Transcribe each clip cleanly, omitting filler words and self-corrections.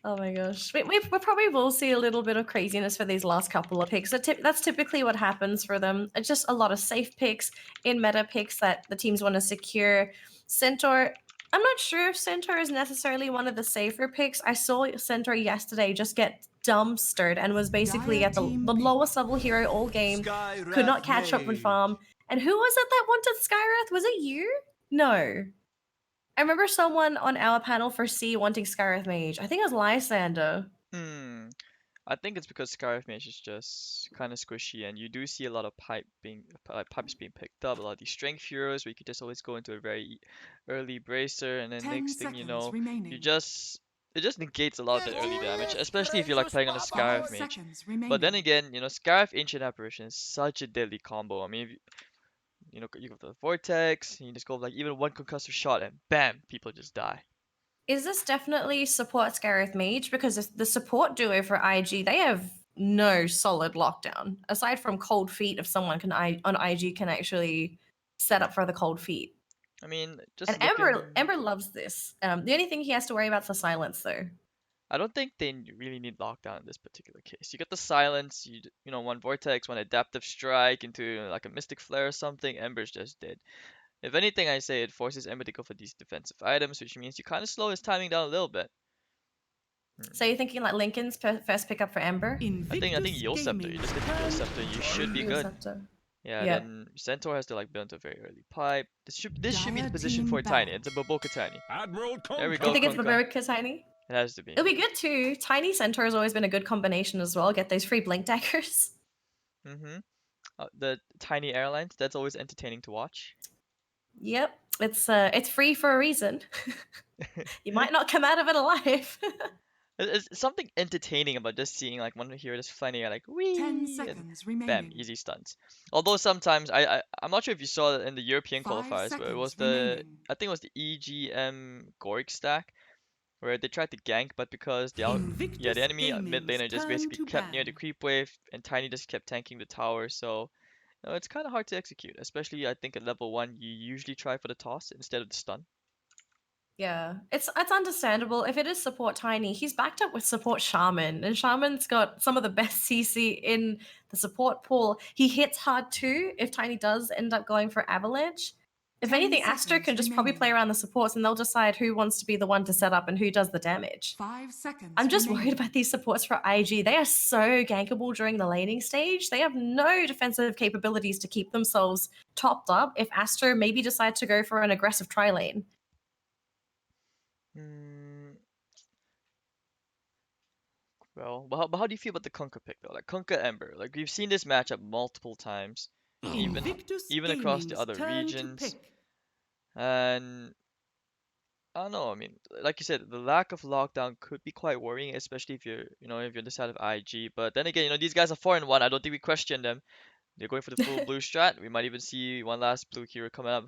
Oh my gosh. We probably will see a little bit of craziness for these last couple of picks. That's typically what happens for them. It's just a lot of safe picks, in meta picks that the teams want to secure. Centaur, I'm not sure if Centaur is necessarily one of the safer picks. I saw Centaur yesterday just get dumpstered and was basically at the lowest level hero all game, could not catch up with farm. And who was it that wanted Skywrath? Was it you? No. I remember someone on our panel for C wanting Skywrath Mage. I think it was Lysander. I think it's because Scarif Mage is just kind of squishy, and you do see a lot of pipes being picked up. A lot of these strength heroes where you could just always go into a very early bracer, and then next thing you know, it just negates a lot of the early damage, especially if you're like playing on a Scarif Mage. But then again, Scarif Ancient Apparition is such a deadly combo. I mean, if you go to the Vortex, and you just go like even one concussive shot, and bam, people just die. Is this definitely support Scarif Mage? Because the support duo for IG, they have no solid lockdown. Aside from cold feet, if someone on IG can actually set up for the cold feet. I mean, just And Ember loves this. The only thing he has to worry about is the silence, though. I don't think they really need lockdown in this particular case. You get the silence, one vortex, one adaptive strike into like a mystic flare or something. Ember's just dead. If anything, I say it forces Ember to go for these defensive items, which means you kind of slow his timing down a little bit. So you're thinking like Lincoln's first pickup for Ember? I think Yule Scepter. You just get the Yule Scepter, you should be good. Yeah, then Centaur has to like build a very early pipe. This should be the position for Tiny. It's a Boboka Tiny. There we go. I think it's Baboka Tiny. It has to be. It'll be good too. Tiny Centaur has always been a good combination as well. Get those free blink daggers. The tiny airlines, that's always entertaining to watch. Yep, it's free for a reason. You might not come out of it alive. It's something entertaining about just seeing like one hero just flying like wee, 10 seconds remaining. bam, easy stunts. Although sometimes I'm not sure if you saw it in the European qualifiers, but it was I think it was the EGM Goric stack where they tried to gank, but because the enemy mid laner just basically kept near the creep wave and Tiny just kept tanking the tower, so it's kind of hard to execute. Especially I think at level 1 you usually try for the toss instead of the stun. Yeah, it's understandable. If it is support Tiny, he's backed up with support Shaman, and Shaman's got some of the best CC in the support pool. He hits hard too if Tiny does end up going for Avalanche. If anything, Aster can just probably play around the supports and they'll decide who wants to be the one to set up and who does the damage. 5 seconds I'm just worried about these supports for IG. They are so gankable during the laning stage. They have no defensive capabilities to keep themselves topped up if Aster maybe decides to go for an aggressive tri-lane. Well, but how do you feel about the Kunkka pick though? Like Kunkka Ember, like we've seen this matchup multiple times, even across the other regions, and I don't know. I mean, like you said, the lack of lockdown could be quite worrying, especially if you're the side of IG. But then again, these guys are 4-1. I don't think we question them. They're going for the full blue strat. We might even see one last blue hero coming up.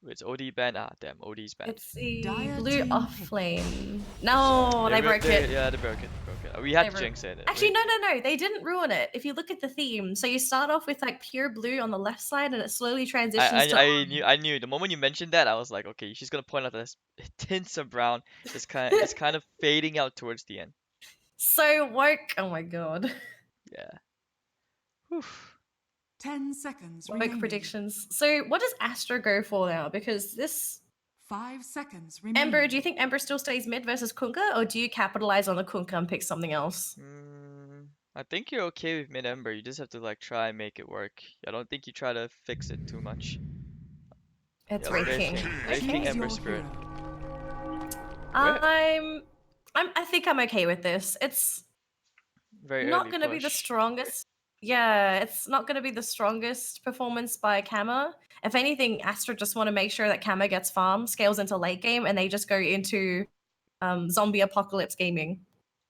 It's OD ban. Ah, damn, OD's ban. It's the blue off lane. No, they broke it. Yeah, they broke it. We had to jinx it. Actually, no. They didn't ruin it. If you look at the theme, so you start off with like pure blue on the left side, and it slowly transitions to. I knew. The moment you mentioned that, I was like, okay, she's gonna point out that tints of brown is kind of fading out towards the end. So woke. Oh my god. Yeah. Whew. 10 seconds remaining. Woke predictions. So what does Aster go for now? Because this 5 seconds remaining. Ember, do you think Ember still stays mid versus Kunkka, or do you capitalize on the Kunkka and pick something else? I think you're okay with mid Ember. You just have to like try and make it work. I don't think you try to fix it too much. It's raking. Raking Ember Spirit. I think I'm okay with this. It's very not going to be the strongest. Yeah, it's not going to be the strongest performance by Kama. If anything, Aster just want to make sure that Kama gets farm, scales into late game, and they just go into zombie apocalypse gaming.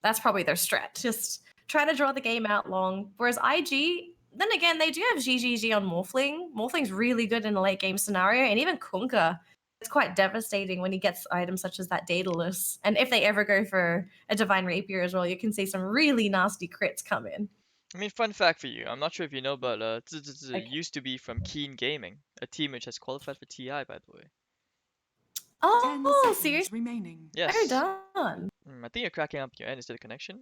That's probably their strat. Just try to draw the game out long. Whereas IG, then again, they do have GGG on Morphling. Morphling's really good in a late game scenario, and even Kunkka. It's quite devastating when he gets items such as that Daedalus. And if they ever go for a Divine Rapier as well, you can see some really nasty crits come in. I mean, fun fact for you. I'm not sure if you know, but used to be from Keen Gaming, a team which has qualified for TI, by the way. 10 Oh, seconds seriously? remaining. Well Yes. done. I think you're cracking up your end. Is it a connection?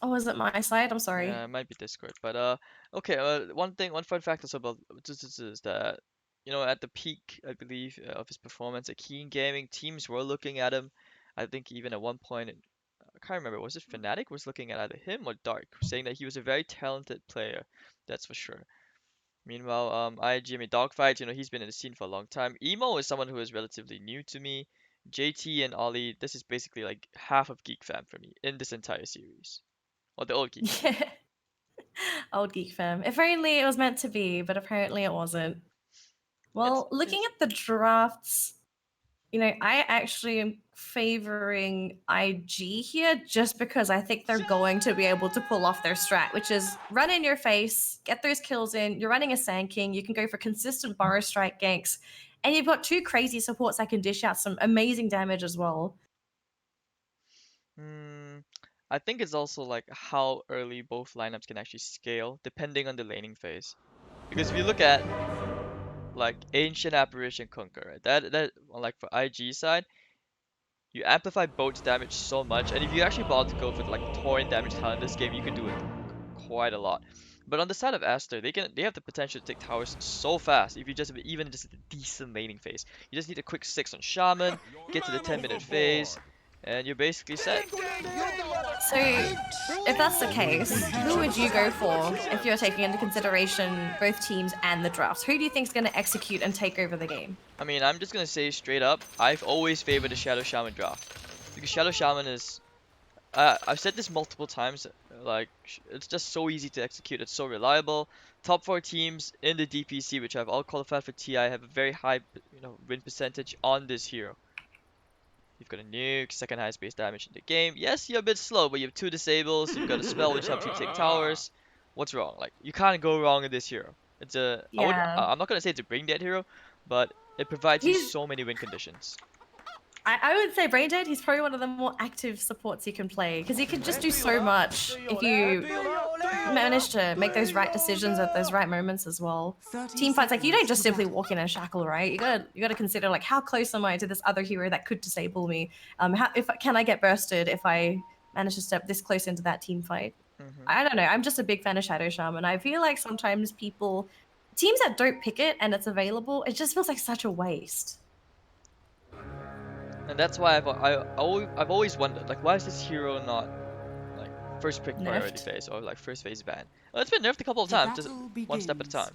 Oh, is it my side? I'm sorry. Yeah, it might be Discord. But okay. One fun fact also about this is that at the peak, I believe, of his performance at Keen Gaming, teams were looking at him. I think even at one point, I can't remember, was it Fnatic was looking at either him or Dark, saying that he was a very talented player. That's for sure. Meanwhile, IGM Dogfight, he's been in the scene for a long time. Emo is someone who is relatively new to me. JT and Ollie, this is basically like half of Geek Fam for me in this entire series. Or the old Geek Fam. Yeah. Old Geek Fam. If only it was meant to be, but apparently it wasn't. Well, looking at the drafts, I actually am favoring IG here just because I think they're going to be able to pull off their strat, which is run in your face, get those kills in. You're running a Sand King. You can go for consistent Burrow Strike ganks. And you've got two crazy supports that can dish out some amazing damage as well. I think it's also like how early both lineups can actually scale depending on the laning phase. Because if you look at like Ancient Apparition Kunkka, right? That like for IG side, you amplify boat's damage so much, and if you actually bother to go for like torrent damage talent in this game, you can do it quite a lot. But on the side of Aster, they have the potential to take towers so fast if you just even just a decent laning phase. You just need a quick 6 on Shaman, get to the 10-minute phase, and you're basically set. So, if that's the case, who would you go for if you're taking into consideration both teams and the drafts? Who do you think is going to execute and take over the game? I mean, I'm just gonna say straight up, I've always favored the Shadow Shaman draft. Because Shadow Shaman is... I've said this multiple times, like, it's just so easy to execute, it's so reliable. Top 4 teams in the DPC, which have all qualified for TI, have a very high, win percentage on this hero. You've got a nuke, second highest base damage in the game. Yes, you're a bit slow, but you have 2 disables, you've got a spell which helps you take towers. What's wrong? Like, you can't go wrong in this hero. It's a... Yeah. I'm not gonna say it's a brain dead hero, but it provides you He's- so many win conditions. I would say Brain Dead, he's probably one of the more active supports you can play because he can just do so much if you manage to make those right decisions at those right moments as well. 30 Team fights, like you don't seconds just to simply battle. walk in and shackle, right? You gotta consider like how close am I to this other hero that could disable me? Can I get bursted if I manage to step this close into that team fight? I don't know. I'm just a big fan of Shadow Shaman. I feel like sometimes teams that don't pick it and it's available, it just feels like such a waste. And that's why I've always wondered, like, why is this hero not like first pick priority Nerfed? phase or like first phase ban? Well, it's been nerfed a couple of The times, just battle one step at a begins. time.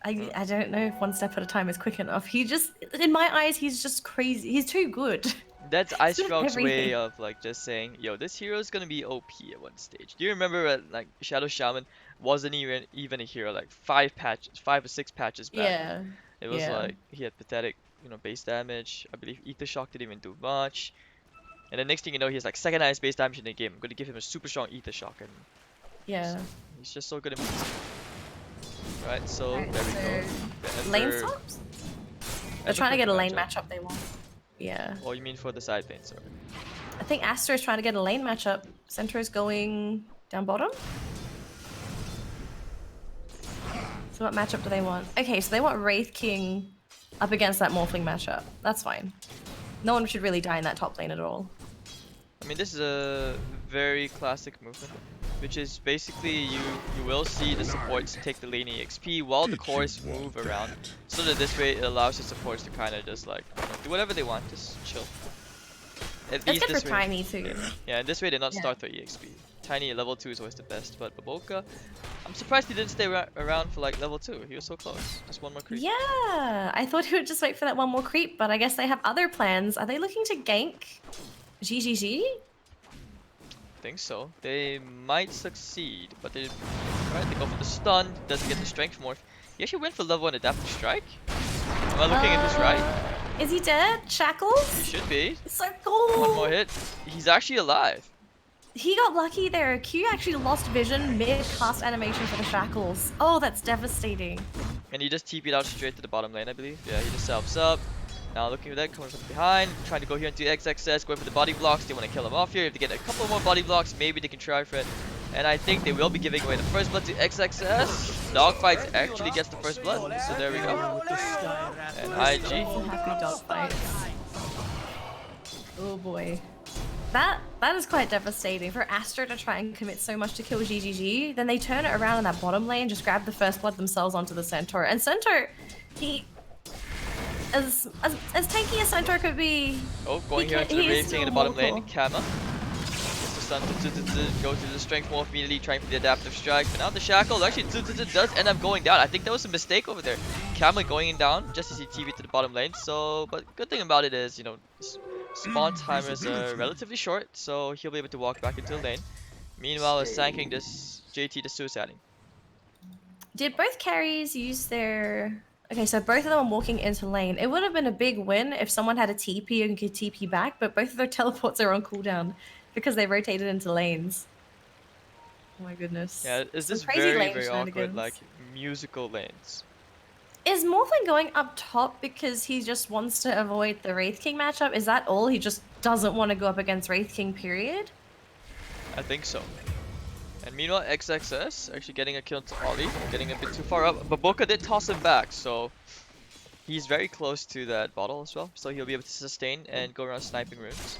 I don't know if one step at a time is quick enough. He just, in my eyes, he's just crazy. He's too good. That's Ice Frog's way everything. of like just saying, yo, this hero is gonna be OP at one stage. Do you remember like Shadow Shaman wasn't even a hero like 5 or 6 patches back? Yeah. It was yeah. like he had pathetic, base damage. I believe Ether Shock didn't even do much. And the next thing you know, he has like second highest base damage in the game. I'm gonna give him a super strong Ether Shock, and Yeah. he's just so good at moving. Right, so Alright, there we go. so The lane Ender- swaps? They're Ender trying to get a perfect lane matchup they want. Yeah. Oh, you mean for the side lane, sorry. I think Aster is trying to get a lane matchup. Centro's going down bottom. So what matchup do they want? Okay, so they want Wraith King up against that Morphling matchup. That's fine. No one should really die in that top lane at all. I mean, this is a very classic movement, which is basically you will see the supports take the lane EXP while the cores move around, so that this way it allows the supports to kind of just like do whatever they want, just chill. At It's least good this for way. Tiny too. Yeah, and this way they not Yeah. start their EXP. Tiny at level 2 is always the best, but Baboka, I'm surprised he didn't stay around for like level 2. He was so close. Just one more creep. Yeah, I thought he would just wait for that one more creep, but I guess they have other plans. Are they looking to gank GGG? Think so. They might succeed, but they go for the stun. Doesn't get the strength morph. He actually went for level 1 adaptive strike. Am I looking at this right? Is he dead? He Shackles? should be. It's so cool. One more hit. He's actually alive. He got lucky there. Q actually lost vision mid-cast animation for the shackles. Oh, that's devastating. And he just TP'd out straight to the bottom lane, I believe. Yeah, he just selfs up. Now looking at that, coming from behind, trying to go here into XXS, going for the body blocks. They want to kill him off here. If they get a couple more body blocks, maybe they can try for it. And I think they will be giving away the first blood to XXS. Dogfights actually gets the first blood, so there we go. And IG. Happy dogfights. Oh boy. That is quite devastating for Aster to try and commit so much to kill GGG. Then they turn it around in that bottom lane, just grab the first blood themselves onto the Centaur. And Centaur, he as tanky as Centaur could be. Oh, going here into the Wraith King in the bottom lane. Kama. Gets the stun to go to the strength morph immediately, trying for the adaptive strike. But now the shackle actually does end up going down. I think that was a mistake over there. Kama going down just as he TV'd to the bottom lane. So, but good thing about it is, you know, spawn timers are relatively short, so he'll be able to walk back into the lane. Meanwhile, is sanking this JT to suiciding. Did both carries use their... Okay, so both of them are walking into lane. It would have been a big win if someone had a TP and could TP back, but both of their teleports are on cooldown because they rotated into lanes. Oh my goodness. Yeah, is Some this crazy very, lane very awkward, shenanigans. like, musical lanes? Is Morphlin going up top because he just wants to avoid the Wraith King matchup? Is that all? He just doesn't want to go up against Wraith King, period? I think so. And meanwhile, XXS actually getting a kill to Ollie, getting a bit too far up. But Boca did toss him back, so he's very close to that bottle as well. So he'll be able to sustain and go around sniping runes.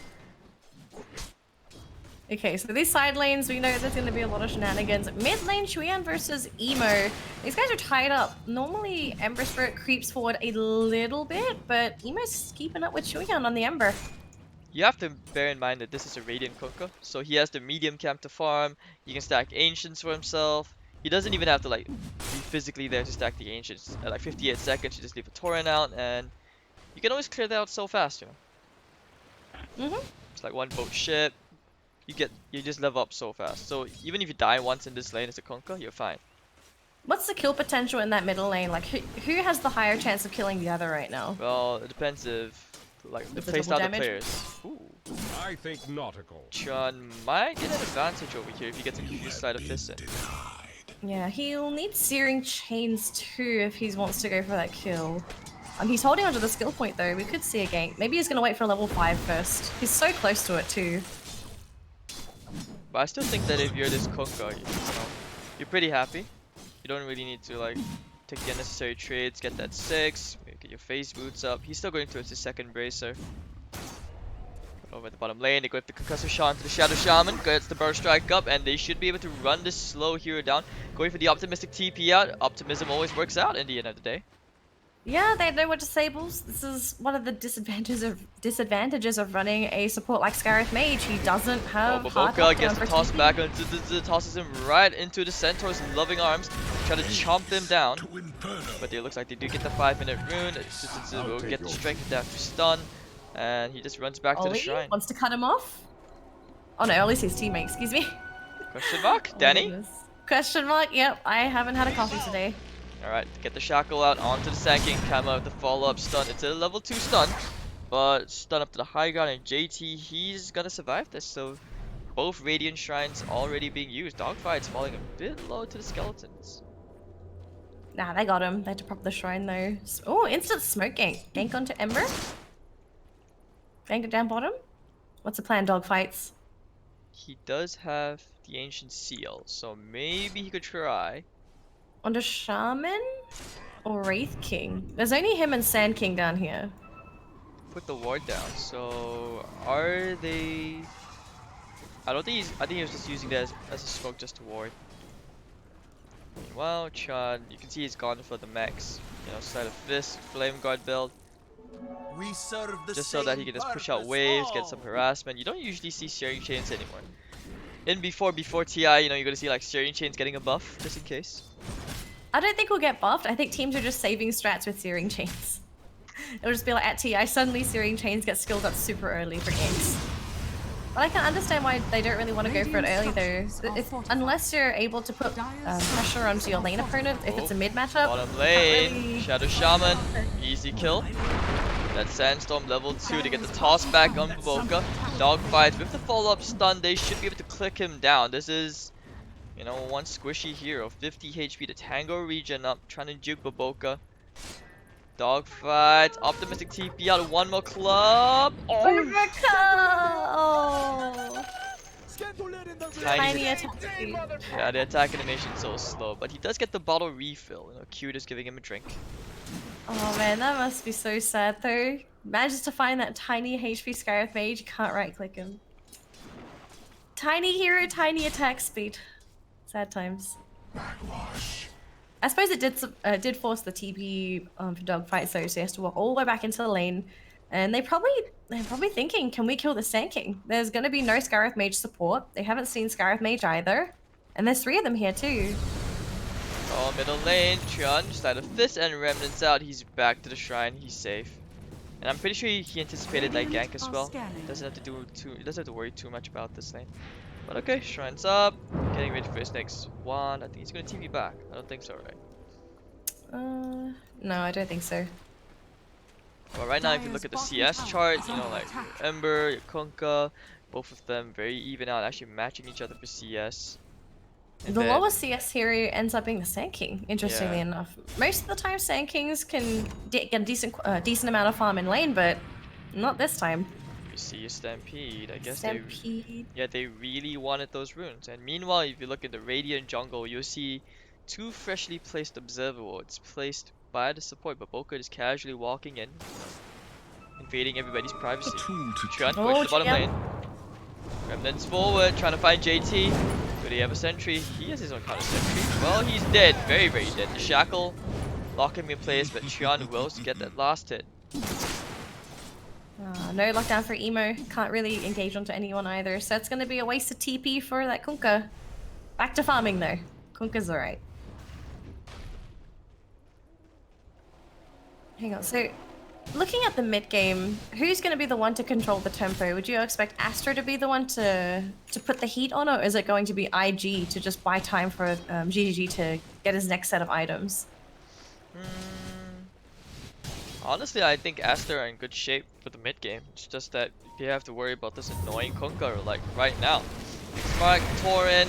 Okay, so these side lanes, we know there's going to be a lot of shenanigans. Mid lane, Shuyan versus Emo. These guys are tied up. Normally, Ember Spirit creeps forward a little bit, but Emo's keeping up with Shuyan on the Ember. You have to bear in mind that this is a Radiant Kunkka, so he has the medium camp to farm. He can stack Ancients for himself. He doesn't even have to like be physically there to stack the Ancients. At like 58 seconds, you just leave a Torrent out, and you can always clear that out so fast, you know. It's like one boat ship. You just level up so fast. So even if you die once in this lane as a Kunkka, you're fine. What's the kill potential in that middle lane? Like, who has the higher chance of killing the other right now? Well, it depends if like the the playstyle double of the damage? players. Ooh. I think nautical. Chun might get an advantage over here if he gets a huge side of this in. Yeah, he'll need Searing Chains too if he wants to go for that kill. He's holding onto the skill point though. We could see a gank. Maybe he's going to wait for level 5 first. He's so close to it too. But I still think that if you're this Kunkka, you know, you're pretty happy. You don't really need to like take the unnecessary trades, get that 6, maybe get your phase boots up. He's still going towards his second bracer. Over at the bottom lane, they go with the Concussive Shot to the Shadow Shaman, gets the Burst Strike up, and they should be able to run this slow hero down. Going for the optimistic TP out. Optimism always works out in the end of the day. Yeah, they know what disables. This is one of the disadvantages of running a support like Scarif Mage. He doesn't have hard Boca gets knockdown the for toss TP. back and tosses him right into the Centaur's loving arms, try to chomp them down. But it looks like they do get the 5-minute rune. Will get the strength of that for stun, and he just runs back to the Ollie shrine. wants to cut him off. Oh no, Ollie's his teammate. Excuse me. Question mark, Oh, Danny? goodness. Question mark. Yep, I haven't had a coffee today. Alright, get the shackle out onto the Sanking Kama with the follow-up stun. It's a level 2 stun, but stun up to the high ground, and JT, he's gonna survive this. So both Radiant Shrines already being used. Dogfight's falling a bit low to the skeletons. Nah, they got him. They had to prop the shrine though. Oh, instant smoke gank. Gank onto Ember. Gank it down bottom. What's the plan, Dogfights? He does have the Ancient Seal, so maybe he could try. Onto Shaman or Wraith King? There's only him and Sand King down here. Put the ward down. So are they? I don't think I think he was just using that as a smoke just to ward. Meanwhile, Chun, you can see he's gone for the max. You know, side of fist, flame guard build. We serve the Just so that he can just push out waves, get some harassment. You don't usually see Searing Chains anymore. In before TI, you know, you're gonna see like Searing Chains getting a buff just in case. I don't think we'll get buffed. I think teams are just saving strats with Searing Chains. It'll just be like at TI, suddenly Searing Chains get skilled up super early for games. But I can understand why they don't really want to go for it early though. Unless you're able to put pressure onto your lane opponent, if it's a mid matchup. Bottom lane, really- Shadow Shaman, easy kill. That Sandstorm level 2 to get the toss back on Boca. Dogfights with the follow-up stun, they should be able to click him down. This is, you know, one squishy hero, 50 HP. The Tango regen up, trying to juke Boca. Dogfights, optimistic TP out of one more club. Oh, Overkill! tiny attack speed. Yeah, the attack animation is so slow, but he does get the bottle refill. You know, Q just giving him a drink. Oh man, that must be so sad though. Manages to find that tiny HP Scarif Mage, can't right click him. Tiny hero, tiny attack speed. Sad times. I suppose it did force the TP for dogfight, so he has to walk all the way back into the lane. And they're probably thinking, can we kill the Sand King? There's going to be no Scarif Mage support. They haven't seen Scarif Mage either. And there's 3 of them here too. Oh, middle lane, Trion, Sleight of Fist and Remnants out. He's back to the shrine. He's safe. And I'm pretty sure he anticipated that gank as well. Doesn't have to worry too much about this lane. But okay, Shrine's up. Getting ready for his next one. I think he's gonna TP back. I don't think so, right? No, I don't think so. Well, right now, if you look at the CS chart, you know, like your Ember, your Kunkka, both of them very even out, actually matching each other for CS. And The then- lowest CS hero ends up being the Sand King, interestingly Yeah. enough. Most of the time, Sand Kings can get a decent amount of farm in lane, but not this time. You see a Stampede. I guess Stampede. they really wanted those runes. And meanwhile, if you look at the Radiant jungle, you'll see 2 freshly placed observer wards placed by the support, but Boca just casually walking in, invading everybody's privacy. Trion going to the bottom lane. Remnants forward, trying to find JT. Do they have a sentry? He has his own counter sentry. Well, he's dead. Very, very dead. The shackle lock him in place, but Trion will get that last hit. No lockdown for Emo. Can't really engage onto anyone either. So it's going to be a waste of TP for that Kunkka. Back to farming though. Kunkka's alright. Hang on. So looking at the mid game, who's going to be the one to control the tempo? Would you expect Aster to be the one to put the heat on, or is it going to be IG to just buy time for GGG to get his next set of items? Honestly, I think Aster are in good shape for the mid game. It's just that you have to worry about this annoying Kunkka like right now. Smart, Torin,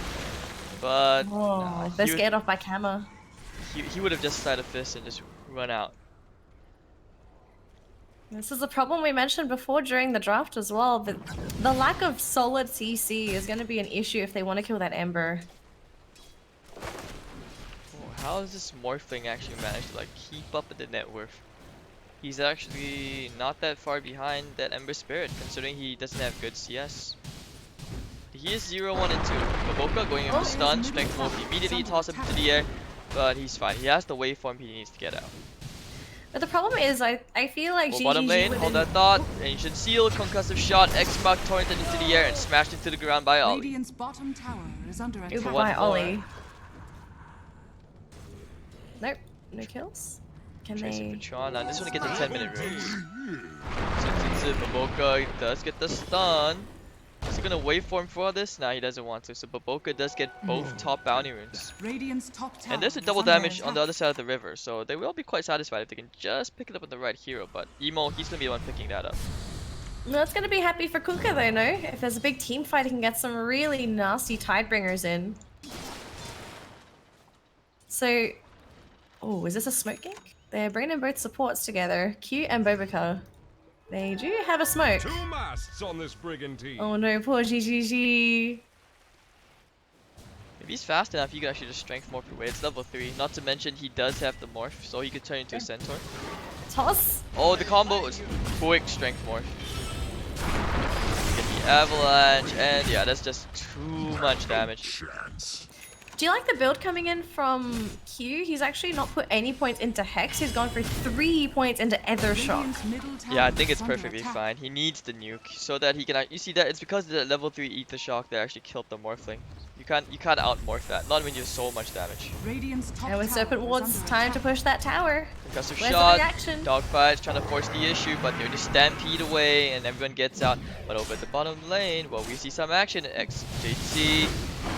but Oh, they're scared off by Kama. he would have just started fist and just run out. This is a problem we mentioned before during the draft as well. The lack of solid CC is going to be an issue if they want to kill that Ember. Oh, how does this Morphling actually manage to like keep up with the net worth? He's actually not that far behind that Ember Spirit, considering he doesn't have good CS. He is 0, 1, and 2. Baboka going in for stun, strength morph immediately, toss him into the air, but he's fine. He has the waveform he needs to get out. But the problem is, I feel like Well, GGG bottom lane, hold that thought. Ancient Seal, concussive shot, X-Mark torrented into the air and smashed into the ground by Ollie. Radiant's bottom tower is under attack. one by more. Ollie. Nope, no kills. Can Tracing they? for Tron. Now this one gets a 10-minute runes. Since it's Baboka, he does get the stun. Is he gonna waveform for this? Nah, he doesn't want to. So Baboka does get both top bounty runes. Radiant's top tower And there's a is double under damage on the attack. other side of the river, so they will be quite satisfied if they can just pick it up on the right hero. But Emo, he's gonna be the one picking that up. No, it's gonna be happy for Kunkka though, no? If there's a big team fight, he can get some really nasty Tidebringers in. So, oh, is this a smoke gank? They're bringing both supports together, Q and Bobika. They do have a smoke. 2 masts on this brigantine. Oh no, poor GGG. If he's fast enough, he can actually just strength morph away. It's level 3. Not to mention, he does have the morph, so he could turn into a centaur. Toss. Oh, the combo is quick strength morph. Get the avalanche, and yeah, that's just too much damage. Do you like the build coming in from Q? He's actually not put any points into Hex. He's gone for 3 points into Ether Shock. Radiant's middle tower Yeah, I think is it's under perfectly attack. fine. He needs the nuke so that he can. You see that? It's because of the level 3 Ether Shock that actually killed the Morphling. You can't out-morph that. Not when you have so much damage. Radiant's top And with tower Serpent is Wards, under it's time to attack. push that tower. Concussive Where's the shot, reaction? dogfights, trying to force the issue, but they're just stampede away and everyone gets out. But over at the bottom lane, well, we see some action. XJT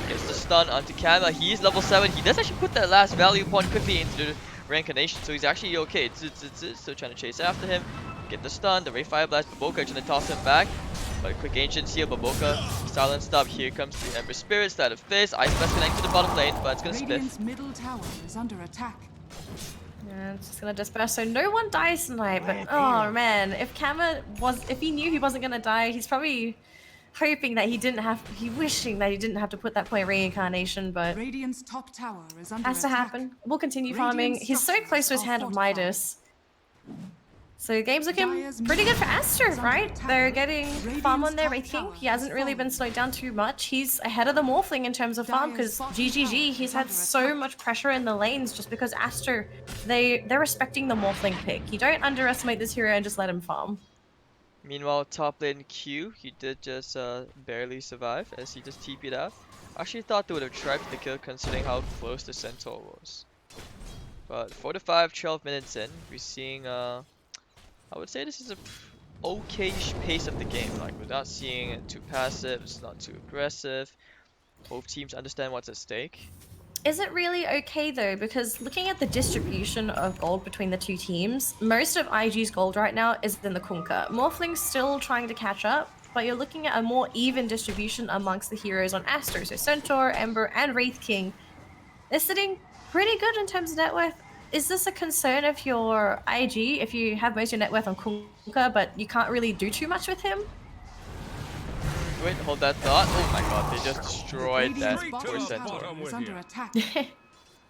gets the stun onto Kama. He is level 7. He does actually put that last value point quickly into the reincarnation, so he's actually okay. Still trying to chase after him. Get the stun, the Ray Fire Blast, Baboka trying to toss him back. But a quick Ancient Seal, Baboka silenced up. Here comes the Ember Spirit, Sleight of Fist. Ice Blast connecting to the bottom lane, but it's gonna spiff. Radiant's middle tower is under attack. Yeah, it's just gonna disperse, so no one dies tonight. But oh man, if he knew he wasn't gonna die, he's probably hoping that wishing that he didn't have to put that point reincarnation, but Radiant's top tower is under has to attack. happen. We'll continue Radiant farming. He's so structures close to his are hand of fortified. Midas. So game's looking Dire's pretty good for middle Aster, is under right? attack. They're getting farm on their Radiant's Wraith top King. tower He hasn't has really been fallen. slowed down too much. He's ahead of the Morphling in terms of farm Dire's because bottom GGG, tower he's is had under so attack. much pressure in the lanes just because Aster, they're respecting the Morphling pick. You don't underestimate this hero and just let him farm. Meanwhile, top lane Q, he did just barely survive as he just TP'd out. I actually thought they would have tried for the kill considering how close the Centaur was. But 4 to 5, 12 minutes in, we're seeing I would say this is a okay-ish pace of the game. Like, we're not seeing it too passive, it's not too aggressive. Both teams understand what's at stake. Is it really okay though? Because looking at the distribution of gold between the two teams, most of IG's gold right now is in the Kunkka. Morphling's still trying to catch up, but you're looking at a more even distribution amongst the heroes on Aster. So Centaur, Ember, and Wraith King, they're sitting pretty good in terms of net worth. Is this a concern of your IG if you have most of your net worth on Kunkka, but you can't really do too much with him? Wait, hold that thought. Oh my god, they just destroyed that Radiant's poor bottom Centaur. tower is with under you. attack.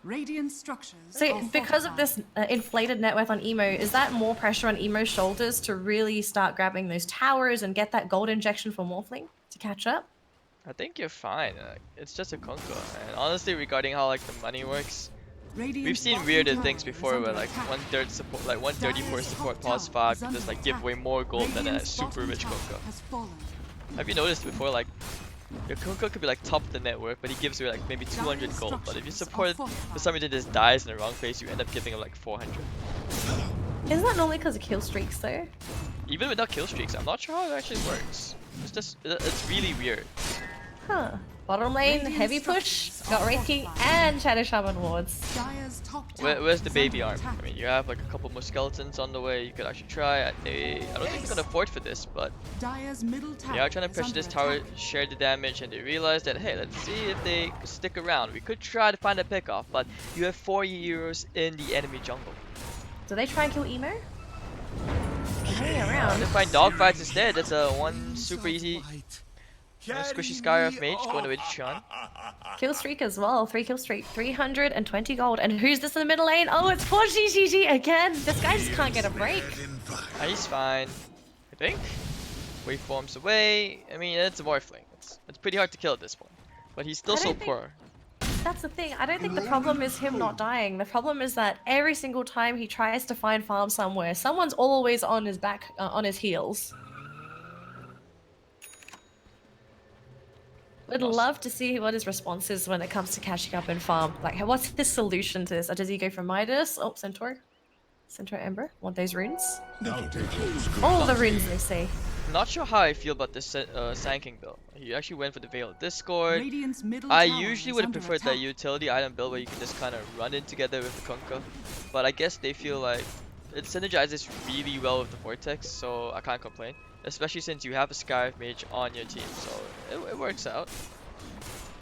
Radiant structures So are because of fortified. this inflated net worth on Emo, is that more pressure on Emo's shoulders to really start grabbing those towers and get that gold injection for Morphling to catch up? I think you're fine. It's just a Kunkka. And honestly, regarding how like the money works, we've Radiant's seen bottom weirder tower things is before where under like attack. 1/3 support, like 130 for Dire's support top plus tower 5 is can just under like give attack. away more gold than a Radiant's super bottom rich tower Kunkka. has fallen. Have you noticed before like your Kunkka could be like top of the network, but he gives you like maybe 200 Dire's gold. But if you structures support are it for fortified. some reason just dies in the wrong place, you end up giving him like 400. Isn't that normally because of kill streaks though? Even without kill streaks, I'm not sure how it actually works. It's really weird. Huh. Bottom lane, Radiant heavy push, structures got are Wraith King fortified. and Shadow Shaman wards. Dire's top tower Where's the is baby under arm? attack. I mean, you have like a couple more skeletons on the way. You could actually try. I don't think you can afford for this, but Dire's middle tower they are trying to is pressure under this tower, attack. share the damage, and they realize that hey, let's see if they stick around. We could try to find a pickoff, but you have 4 heroes in the enemy jungle. Do they try and kill Emo? Hanging around. They find dogfights instead. That's a one super easy squishy Skyriff mage going away to Sean. Kill streak as well. 3 kill streak. 320 gold. And who's this in the middle lane? Oh, it's 4GGG again. This guy just can't get a break. He's fine, I think. Waveforms away. I mean, it's a Morphling. It's pretty hard to kill at this point. But he's still I so don't think- poor. That's the thing. I don't think the problem is him not dying. The problem is that every single time he tries to find farm somewhere, someone's always on his back, on his heels. Would love to see what his response is when it comes to catching up in farm. Like, what's his solution to this? Or does he go for Midas? Oh, Centaur. Centaur Ember. Want those runes? All the runes, they say. Not sure how I feel about this Sand King build. He actually went for the Veil of Discord. Radiant's middle I tower usually is would have under preferred that attack. utility item build where you can just kind of run in together with the Kunkka. But I guess they feel like it synergizes really well with the Vortex, so I can't complain. Especially since you have a Skyriff mage on your team, so it works out.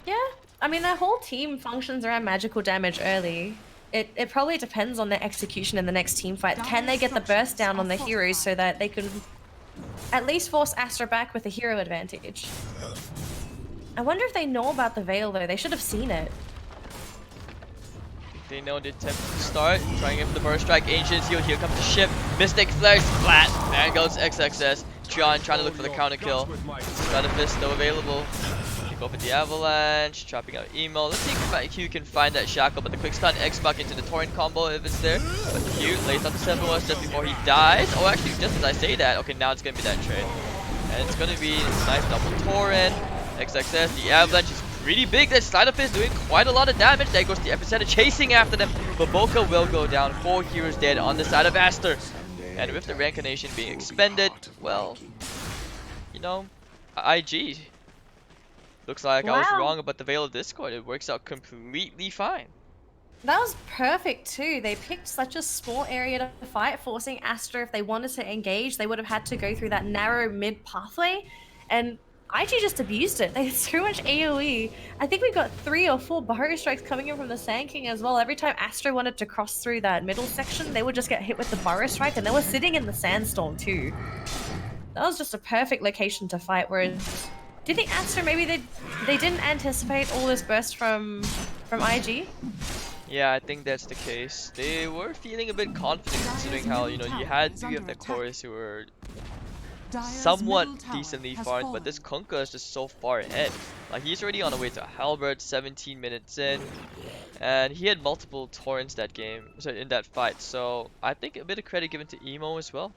Yeah, I mean, their whole team functions around magical damage early. It probably depends on their execution in the next team fight. Can they get the burst down on the heroes so that they can at least force Aster back with a hero advantage? I wonder if they know about the Veil though. They should have seen it. They know the attempt to start, trying in for the burst strike, Ancient Seal, here comes the ship, Mystic Flare, splat, there goes XXS, John trying to look for the counter kill, Stratifist still available, they go for the Avalanche, chopping out Emo, let's see if Q can find that Shackle, but the quick stun X-Buck into the Torrent combo if it's there, but Q lays on the 7-1 just before he dies, oh actually just as I say that, okay now it's gonna be that trade, and it's gonna be a nice double Torrent, XXS, the Avalanche is pretty big. That Slider Fist doing quite a lot of damage. There goes the Epicenter chasing after them. But Boca will go down. 4 heroes dead on the side of Aster. And with the reincarnation being expended, well, you know, IG. Looks like I was Wow. wrong about the Veil of Discord. It works out completely fine. That was perfect too. They picked such a small area to fight, forcing Aster, if they wanted to engage, they would have had to go through that narrow mid pathway. And IG just abused it. They had so much AoE. I think we got 3 or 4 burrow strikes coming in from the Sand King as well. Every time Aster wanted to cross through that middle section, they would just get hit with the burrow strike, and they were sitting in the sandstorm too. That was just a perfect location to fight, whereas Do you think Aster maybe they didn't anticipate all this burst from IG? Yeah, I think that's the case. They were feeling a bit confident considering how, you know, you had 3 of the cores who were somewhat decently farmed, but this Kunkka is just so far ahead. Like, he's already on the way to Halberd, 17 minutes in, and he had multiple torrents that game, in that fight, so I think a bit of credit given to Emo as well.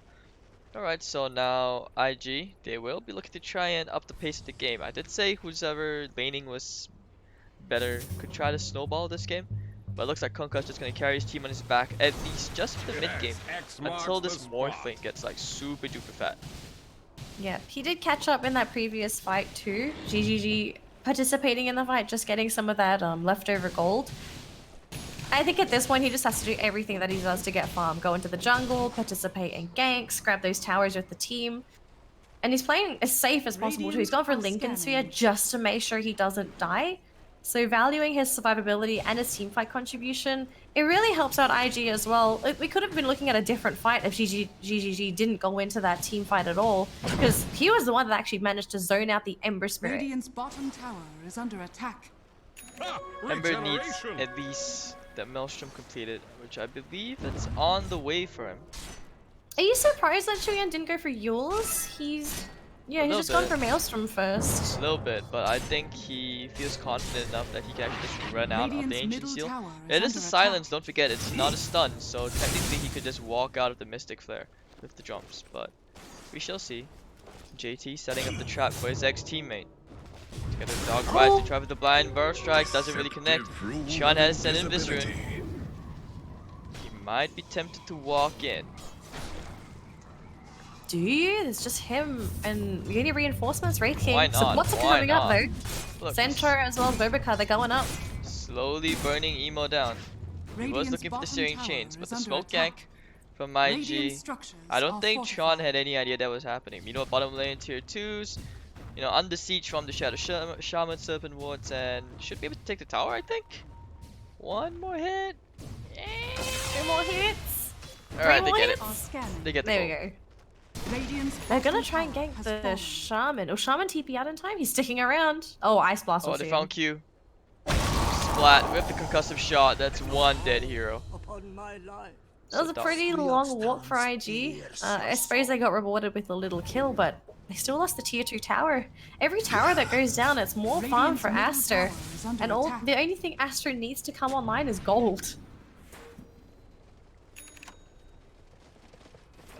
Alright, so now IG, they will be looking to try and up the pace of the game. I did say whoever laning was better could try to snowball this game, but it looks like Kunkka's just going to carry his team on his back, at least just for the mid game, until this Morphling gets like super duper fat. Yeah, he did catch up in that previous fight too. GGG participating in the fight, just getting some of that leftover gold. I think at this point he just has to do everything that he does to get farm. Go into the jungle, participate in ganks, grab those towers with the team. And he's playing as safe as possible too. He's gone for Lincoln Sphere just to make sure he doesn't die. So valuing his survivability and his teamfight contribution, it really helps out IG as well. We could have been looking at a different fight if GGG didn't go into that team fight at all, because he was the one that actually managed to zone out the Ember Spirit. Radiant's bottom tower is under attack. Ember needs at least the Maelstrom completed, which I believe it's on the way for him. Are you surprised that Chuyan didn't go for Yules? He's just gone for Maelstrom first. A little bit, but I think he feels confident enough that he can actually just run out of the Ancient Seal. It is a silence, don't forget, it's not a stun, so technically he could just walk out of the Mystic Flare with the jumps, but we shall see. JT setting up the trap for his ex-teammate. Get a dog fight to try with the blind burst strike, doesn't really connect. Sean has sent in Viscerin. He might be tempted to walk in. Do you? It's just him and uni reinforcements, Wraith King. Why not? So what's coming up though? Look, Centaur as well as Bobika, they're going up. slowly burning Emo down. He was looking for the steering chains, but the smoke gank from IG. I don't think Sean had any idea that was happening. You know, bottom lane tier 2s. You know, under siege from the Shadow Shaman, Serpent Wards, and should be able to take the tower, I think. One more hit. 2 more hits. Alright, they get it. They get the There goal. we go. They're gonna try and gank the Shaman. Oh, Shaman TP out in time? He's sticking around. Oh, Ice Blast. Oh, they found Q. Splat with the concussive shot. That's one dead hero. That was a pretty long walk for IG. I suppose they got rewarded with a little kill, but they still lost the tier 2 tower. Every tower that goes down, it's more farm for Aster. And the only thing Aster needs to come online is gold.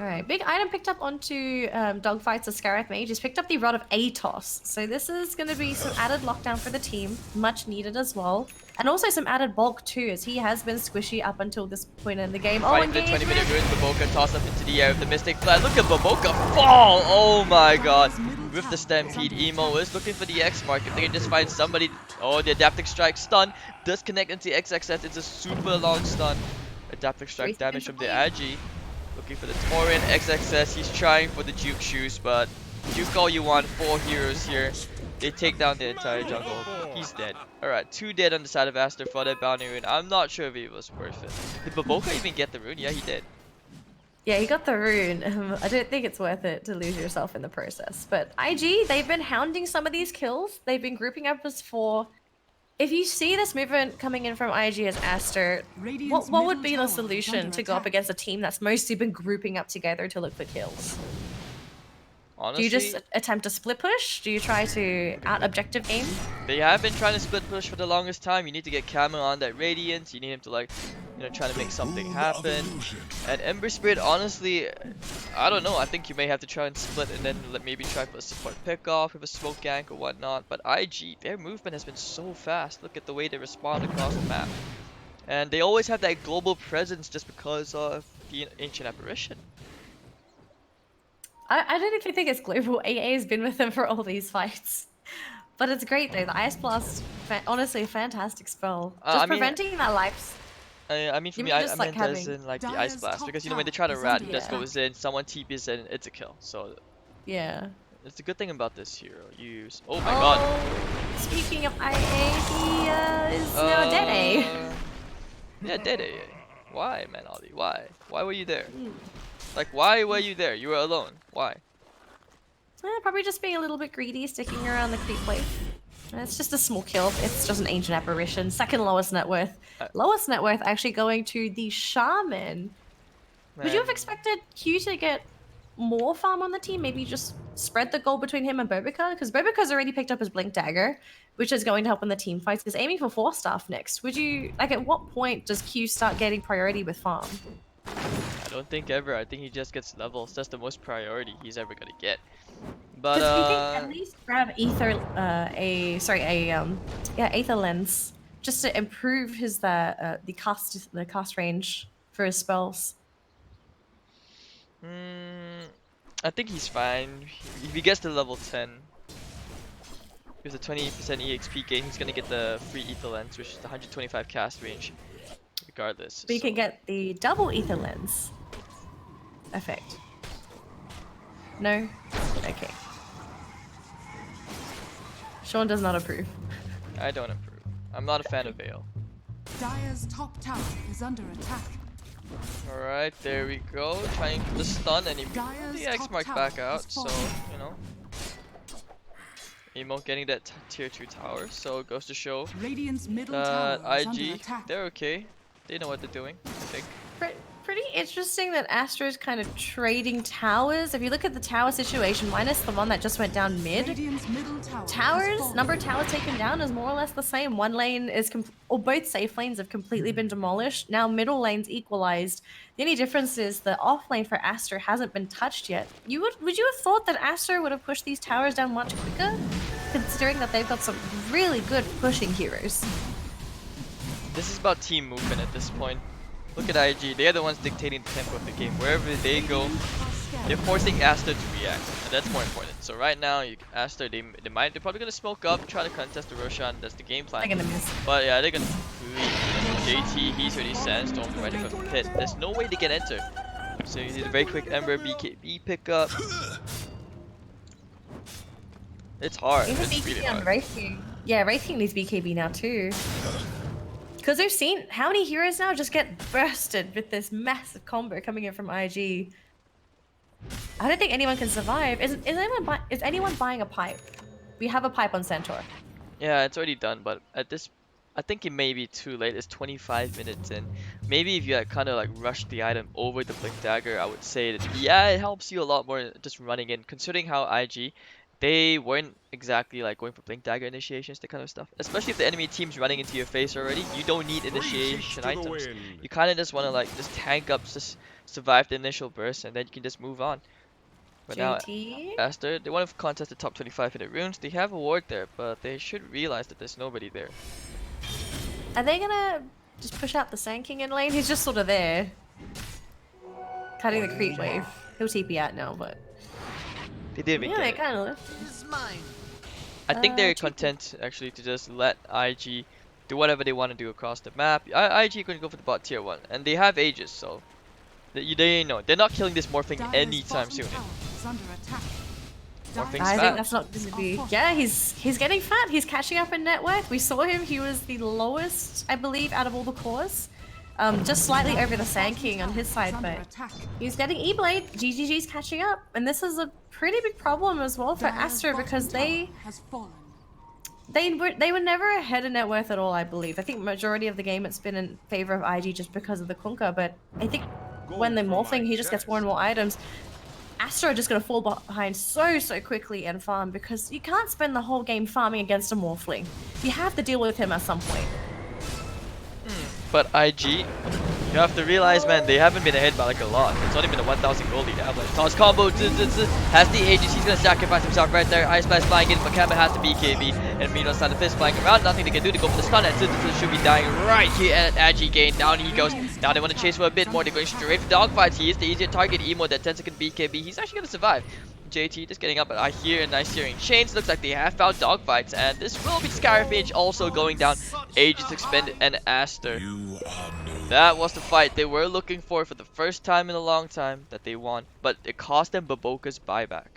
Alright, big item picked up onto Dogfights of Scarab Mage is picked up the Rod of Atos. So this is going to be some added lockdown for the team, much needed as well. And also some added bulk too, as he has been squishy up until this point in the game. Fighting the 20-minute ruins, Baboka toss up into the air with the Mystic Flat. Look at Baboka fall! Oh my god! With the Stampede, Emo is looking for the X mark. If they can just find somebody... Oh, the Adaptive Strike stun does connect into XXS. It's a super long stun. Adaptive Strike damage from the Agi. Looking for the Tauren, XXS, he's trying for the Juke Shoes, but Juke all you want, 4 heroes here. They take down the entire jungle. He's dead. Alright, 2 dead on the side of Aster for that bounty rune. I'm not sure if it was worth it. Did Baboka even get the rune? Yeah, he did. Yeah, he got the rune. I don't think it's worth it to lose yourself in the process. But IG, they've been hounding some of these kills. They've been grouping up as 4. If you see this movement coming in from IG as Aster, what would be the solution to go up against a team that's mostly been grouping up together to look for kills? Honestly, do you just attempt a split push? Do you try to out-objective game? They have been trying to split push for the longest time. You need to get Camo on that Radiance. You need him to, like, you know, try to make something happen. And Ember Spirit, honestly, I don't know. I think you may have to try and split and then maybe try for a support pickoff with a smoke gank or whatnot. But IG, their movement has been so fast. Look at the way they respond across the map. And they always have that global presence just because of the Ancient Apparition. I don't even think it's global. AA has been with them for all these fights. But it's great though. The Ice Blast, honestly, a fantastic spell. Just preventing that life. I mean, for me, I meant as in like the Ice Blast, because you know when they try to rat, he just goes in, someone TPs in, it's a kill. So yeah, it's a good thing about this hero. Use oh my god. Speaking of IA, he is now dead A. Yeah, dead A. Why, man, Ollie? Why? Why were you there? Like, why were you there? You were alone. Why? Probably just being a little bit greedy, sticking around the creep wave. It's just a small kill. It's just an ancient apparition. Second lowest net worth. Lowest net worth actually going to the shaman. Would you have expected Q to get more farm on the team? Maybe just spread the goal between him and Bobica? Because Bobica's already picked up his Blink Dagger, which is going to help in the team fights. He's aiming for 4-staff next. Would you, like, at what point does Q start getting priority with farm? I don't think ever. I think he just gets levels. That's the most priority he's ever gonna get. But do you think at least grab Aether, Aether Lens, just to improve his the cast range for his spells? I think he's fine. If he gets to level 10, with a 20% EXP gain, he's gonna get the free Ether Lens, which is the 125 cast range, regardless. But you can get the double Ether Lens effect. No? Okay. Sean does not approve. I don't approve. I'm not a fan of Veil. Dire's top tower is under attack. Alright, there we go. Trying the stun and he pulled the X mark back out, so, you know. Emo getting that tier 2 tower, so it goes to show Radiant's middle tower is under IG, attack. they're okay. They know what they're doing, I think. Pretty interesting that Aster is kind of trading towers. If you look at the tower situation, minus the one that just went down mid, Radiant's middle tower has towers, fallen. number of towers taken down is more or less the same. One lane is, or both safe lanes have completely been demolished. Now middle lane's equalized. The only difference is the off lane for Aster hasn't been touched yet. Would you have thought that Aster would have pushed these towers down much quicker? Considering that they've got some really good pushing heroes. This is about team movement at this point. Look at IG, they're the ones dictating the tempo of the game. Wherever they go, they're forcing Aster to react, and that's more important. So right now, Aster, they're probably gonna smoke up, try to contest the Roshan. That's the game plan. They're gonna miss. But yeah, they're gonna leave. JT, he's already sandstormed right into the pit. There's no way they can enter. So you need a very quick Ember BKB pickup. It's hard. Even It's really BKB on hard. Wraith King. Yeah, Wraith King needs BKB now too. Because we've seen how many heroes now just get bursted with this massive combo coming in from IG. I don't think anyone can survive. Is anyone buying a pipe? We have a pipe on Centaur. Yeah, it's already done, but at this, I think it may be too late. It's 25 minutes in. Maybe if you had kind of like rushed the item over the Blink Dagger, I would say that yeah, it helps you a lot more just running in. Considering how IG, they weren't exactly like going for Blink Dagger initiations, that kind of stuff. Especially if the enemy team's running into your face already, you don't need initiation items. You kind of just want to like just tank up, just survive the initial burst, and then you can just move on. But now, JT? Aster, they want to contest the top 25 in the runes. They have a ward there, but they should realize that there's nobody there. Are they gonna just push out the Sand King in lane? He's just sort of there. Cutting the creep wave. He'll TP out now, but... They didn't even Yeah, they get it. kind of... Is mine. I think they're TP. content actually to just let IG do whatever they want to do across the map. IG going to go for the bot tier 1, and they have Aegis, so they know they're not killing this Morphling Dire's anytime bottom soon. tower is under attack. Morphling's I fat. think that's not going to be... Yeah, he's getting fat. He's catching up in net worth. We saw him. He was the lowest, I believe, out of all the cores. Just slightly over the Sand King on his side, but he's getting E-Blade. GGG's catching up. And this is a pretty big problem as well for Aster because they were never ahead in net worth at all, I believe. I think majority of the game it's been in favor of IG just because of the Kunkka, but I think when they're morphing, he just gets more and more items. Aster are just going to fall behind so quickly and farm because you can't spend the whole game farming against a Morphling. You have to deal with him at some point. But IG, you have to realize, man, they haven't been ahead by like a lot. It's only been a 1,000 gold lead. They have like toss combo, has the Aegis, he's gonna sacrifice himself right there. Ice Blast flying in, Makamba has the BKB, and Mino's side of fist flying around. Nothing they can do to go for the stun, and should be dying right here at Agi gain. Down he goes. Now they want to chase for a bit more. They're going straight for dogfights. He is the easier target. Emo, that 10-second BKB. He's actually gonna survive. JT just getting up, but I hear a nice searing chains. Looks like they have found dogfights, and this will be Scarfage also going down. Aegis expended and Aster. That was the fight they were looking for the first time in a long time that they won, but it cost them Baboka's buyback.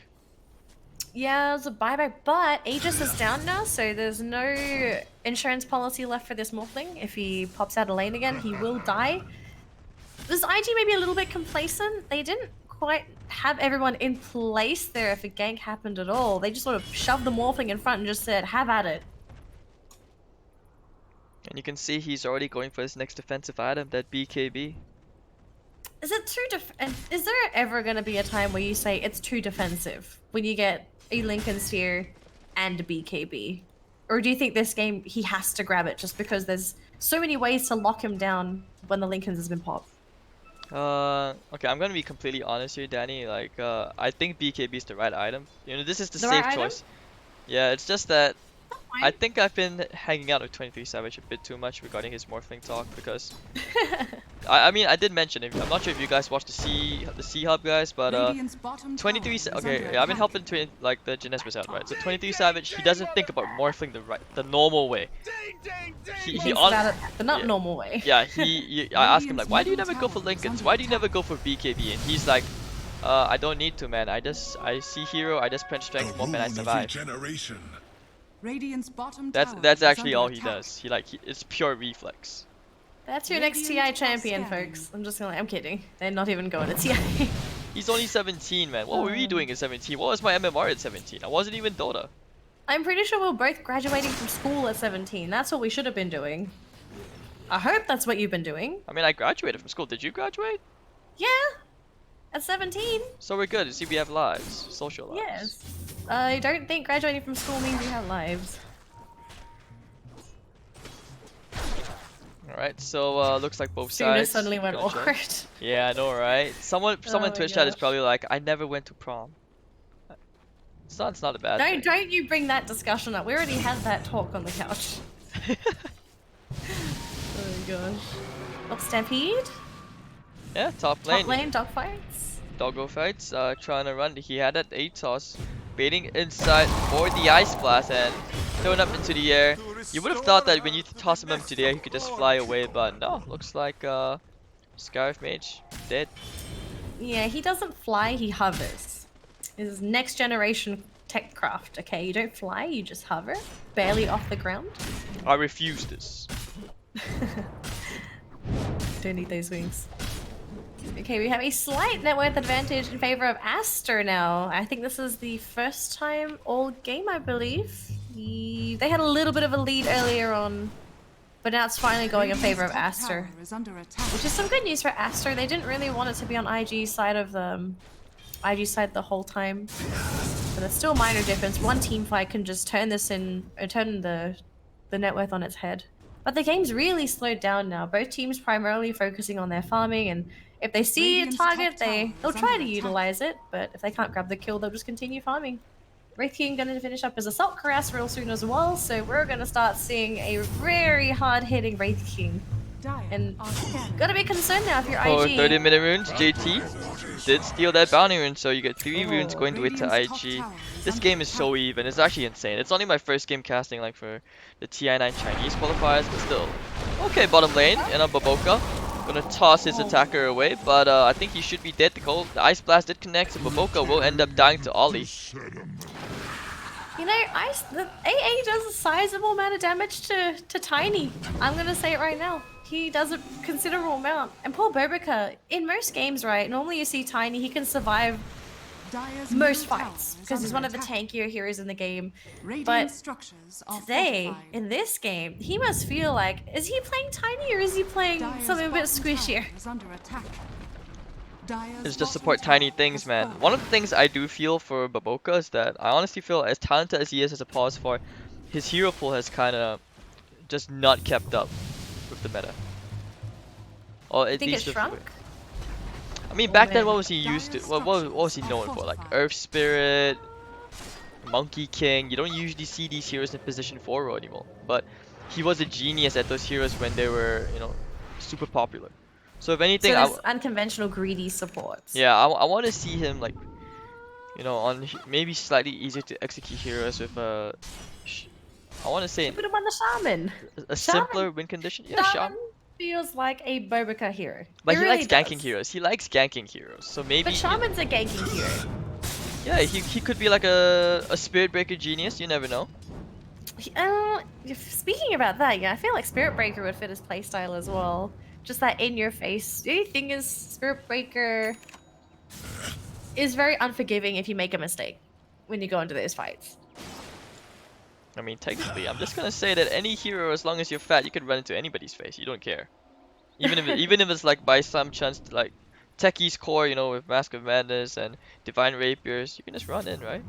Yeah, it was a buyback, but Aegis is down now, so there's no insurance policy left for this Morphling. If he pops out of lane again, he will die. This IG maybe a little bit complacent. They didn't quite have everyone in place there if a gank happened at all. They just sort of shoved the Morphling in front and just said, have at it. And you can see he's already going for his next defensive item, that BKB. Is it too is there ever going to be a time where you say it's too defensive when you get a Lincoln Sphere and a BKB? Or do you think this game he has to grab it just because there's so many ways to lock him down when the Lincolns has been popped? Okay, I'm gonna be completely honest here, Danny. Like, I think BKB is the right item. You know, this is the The safe right choice. Yeah, it's just that Fine. I think I've been hanging out with 23 Savage a bit too much regarding his Morphling talk because I mean I did mention it. I'm not sure if you guys watched the C Hub guys, but Radiant's bottom 23 tower is okay, under yeah, I've been attack. helping like the Genesmus out, right? So 23 Savage, he doesn't think about Morphling the normal way. He Thinks on about it the not yeah. normal way. Yeah, I asked him like, why do you never go for Lincolns? Why do you never go for BKB? And he's like, I don't need to, man. I see hero, I just print strength more and I survive. Radiant's bottom That's tower actually is all under he attack. does. It's pure reflex. That's your next TI Radiant champion, are scanning. folks. I'm just gonna. I'm kidding. They're not even going to TI. He's only 17, man. What were we doing at 17? What was my MMR at 17? I wasn't even Dota. I'm pretty sure we're both graduating from school at 17. That's what we should have been doing. I hope that's what you've been doing. I mean, I graduated from school. Did you graduate? Yeah, at 17. So we're good. See, we have lives, social lives. Yes. I don't think graduating from school means you have lives. Alright, so looks like both Sooner sides. suddenly went gonna check. awkward. Yeah, I know, right? Someone Oh my Twitch chat is gosh. probably like, I never went to prom. It's not a bad thing. Don't you bring that discussion up. We already had that talk on the couch. Oh my gosh. Oh, Stampede? Yeah, top lane. Top lane, dogfights? Doggo fights, trying to run. He had that ATOS, baiting inside for the Ice Blast and throwing up into the air. You would have thought that when you toss him into the air, he could just fly away, but no. Looks like Scarf Mage dead. Yeah, he doesn't fly, he hovers. This is next generation tech craft, okay? You don't fly, you just hover. Barely off the ground. I refuse this. Don't need those wings. Okay, we have a slight net worth advantage in favor of Aster now. I think this is the first time all game, I believe. They had a little bit of a lead earlier on, but now it's finally going in favor of Radiant's top Aster. tower is under attack. Which is some good news for Aster. They didn't really want it to be on IG side of IG side the whole time. But there's still a minor difference. One team fight can just turn this in, or turn the net worth on its head. But the game's really slowed down now. Both teams primarily focusing on their farming, and if they see a Radiant's target, top they'll tower is try under to attack. utilize it. But if they can't grab the kill, they'll just continue farming. Wraith King gonna finish up as Assault Cuirass real soon as well, so we're gonna start seeing a very hard-hitting Wraith King. Dire And are scanning. gotta be concerned now if you're For IG. 30-minute runes, JT did steal that bounty rune, so you get 3 runes Oh, going to it to Radiant's top IG. tower is This under game is attack. so even. It's actually insane. It's only my first game casting like for the TI9 Chinese qualifiers, but still. Okay, bottom lane, and a Baboka. Gonna toss his attacker away, but I think he should be dead. The Ice Blast did connect, so Baboka will end up dying to Ollie. You know, the AA does a sizable amount of damage to Tiny. I'm gonna say it right now. He does a considerable amount. And poor Bobica, in most games, right, normally you see Tiny, he can survive Dire's most middle tower fights is because he's one under of the attack. tankier heroes in the game. Radiant but structures are Today, fortified. in this game, he must feel like, is he playing Tiny or is he playing Dire's something a bit bottom squishier? tower is under attack. Dire's It's just bottom support tower tiny things, has man. fallen. One of the things I do feel for Baboka is that I honestly feel as talented as he is as a pause for, his hero pool has kind of just not kept up with the meta. Or I at think it least with- shrunk? I mean, back then, man. what was he used to? What was he known for? Like Earth Spirit, Monkey King. You don't usually see these heroes in position 4 row anymore. But he was a genius at those heroes when they were, you know, super popular. So if anything, So there's unconventional greedy supports. yeah, I want to see him like, you know, on maybe slightly easier to execute heroes with a. I want to say Put him on the Shaman. a Shaman. simpler win condition. Yeah, Shaman Shaman. feels like a Bobica hero. But he really likes ganking does. heroes. He likes ganking heroes. So maybe. But Shaman's a ganking hero. Yeah, he could be like a Spirit Breaker genius. You never know. Speaking about that, yeah, I feel like Spirit Breaker would fit his playstyle as well. Just that in your face. The only thing is, Spirit Breaker is very unforgiving if you make a mistake when you go into those fights. I mean, technically, I'm just gonna say that any hero, as long as you're fat, you can run into anybody's face. You don't care. Even if it's like by some chance, like Techie's core, you know, with Mask of Madness and Divine Rapiers, you can just run in, right?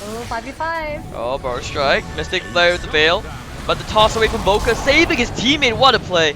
Oh, 5v5. Oh, Bar Strike, Mystic Flare with the Veil, but the toss away from Boca, saving his teammate. What a play!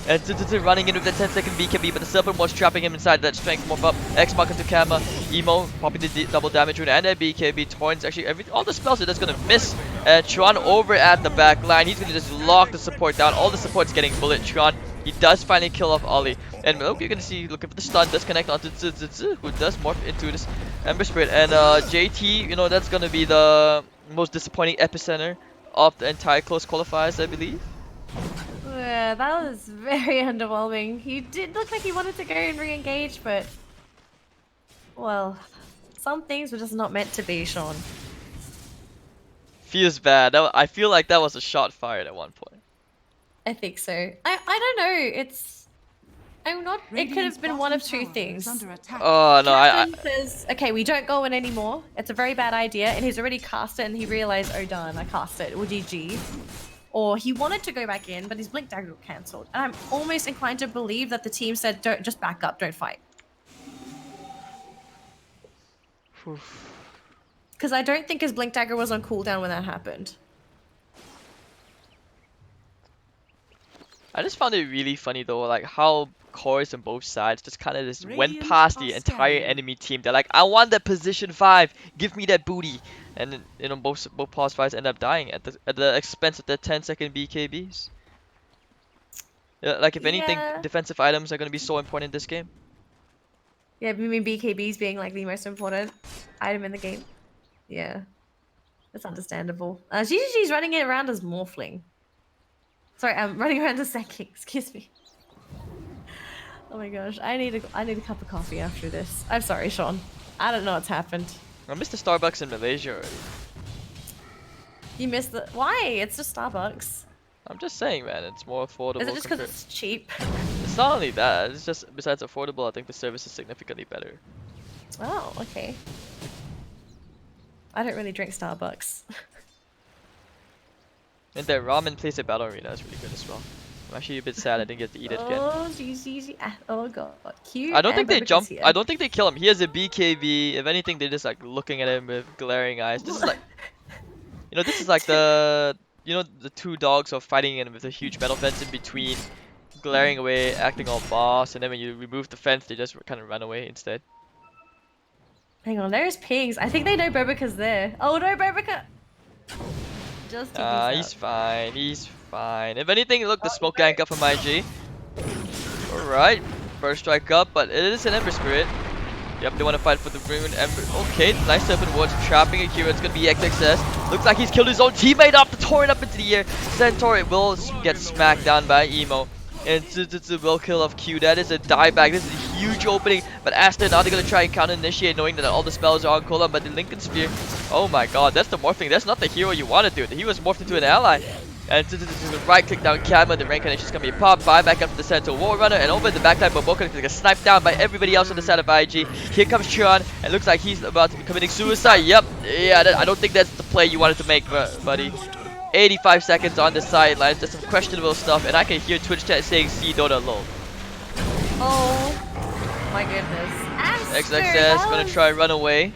And running in with the 10-second BKB, but the Serpent was trapping him inside that strength morph up. X-Mark into Kama, Emo popping the double damage rune and that BKB. Torrent's actually all the spells are just gonna miss. And Tron over at the back line, he's gonna just lock the support down. All the support's getting bullet. Tron, he does finally kill off Ollie. And look, you're gonna see looking for the stun, does connect onto who does morph into this Ember Spirit. And JT, you know, that's gonna be the most disappointing epicenter of the entire close qualifiers, I believe. Yeah, that was very underwhelming. He did look like he wanted to go and re-engage, but... Well, some things were just not meant to be, Sean. Feels bad. I feel like that was a shot fired at one point. I think so. I don't know, it's... I'm not... It could have been one of two things. Oh no, Captain says, okay, we don't go in anymore. It's a very bad idea, and he's already cast it, and he realized, oh darn, I cast it, or GG. Or he wanted to go back in, but his Blink Dagger got cancelled. And I'm almost inclined to believe that the team said, don't, just back up, don't fight. Because I don't think his Blink Dagger was on cooldown when that happened. I just found it really funny though, like how cores on both sides just kind of just went past the entire enemy team. They're like, I want that position 5, give me that booty. And then, you know, both pause fights end up dying at the expense of their 10-second BKBs. Yeah, like if anything, defensive items are gonna be so important in this game. Yeah, you mean BKBs being like the most important item in the game? Yeah, that's understandable. GGG's running it around as Morphling. Sorry, I'm running around as Seki, excuse me. Oh my gosh, I need a cup of coffee after this. I'm sorry, Sean. I don't know what's happened. I missed the Starbucks in Malaysia already. You missed the... Why? It's just Starbucks. I'm just saying, man, it's more affordable. Is it just because it's cheap? It's not only that, it's just, besides affordable, I think the service is significantly better. Oh, okay. I don't really drink Starbucks. And their ramen place at Battle Arena is really good as well. I'm actually a bit sad I didn't get to eat it again. Oh, easy. Oh god, cute. I don't think they jump. I don't think they kill him. He has a BKB. If anything, they're just like looking at him with glaring eyes. This is like, you know, this is like the, you know, the two dogs are fighting and with a huge metal fence in between, glaring away, acting all boss, and then when you remove the fence, they just kind of run away instead. Hang on, there's pings. I think they know Bobica's there. Oh no, Bobica! Just he's fine. He's fine. If anything, look, the smoke gank up from IG. Alright, first strike up, but it is an Ember Spirit. Yep, they want to fight for the rune. Ember. Okay, nice Serpent Wards trapping Akira. It's gonna be XXS. Looks like he's killed his own teammate off the torrent up into the air. Centaur will get smacked down by Emo. And it's a will kill of Q. That is a dieback. This is a huge opening. But Aster now they're gonna try and counter initiate, knowing that all the spells are on cooldown. But the Lincoln Spear, oh my god, that's the morphing. That's not the hero you want to do. He was morphed into an ally. And the right click down Kama, the rank connection is gonna be popped. Buy back up to the center War Runner, and over the backline, Boboka gonna get sniped down by everybody else on the side of IG. Here comes Chiron, and looks like he's about to be committing suicide. Yep, yeah, I don't think that's the play you wanted to make, buddy. 85 seconds on the sidelines, there's some questionable stuff, and I can hear Twitch chat saying "See Dota lol." Oh my goodness. Aster, XXS gonna try run away.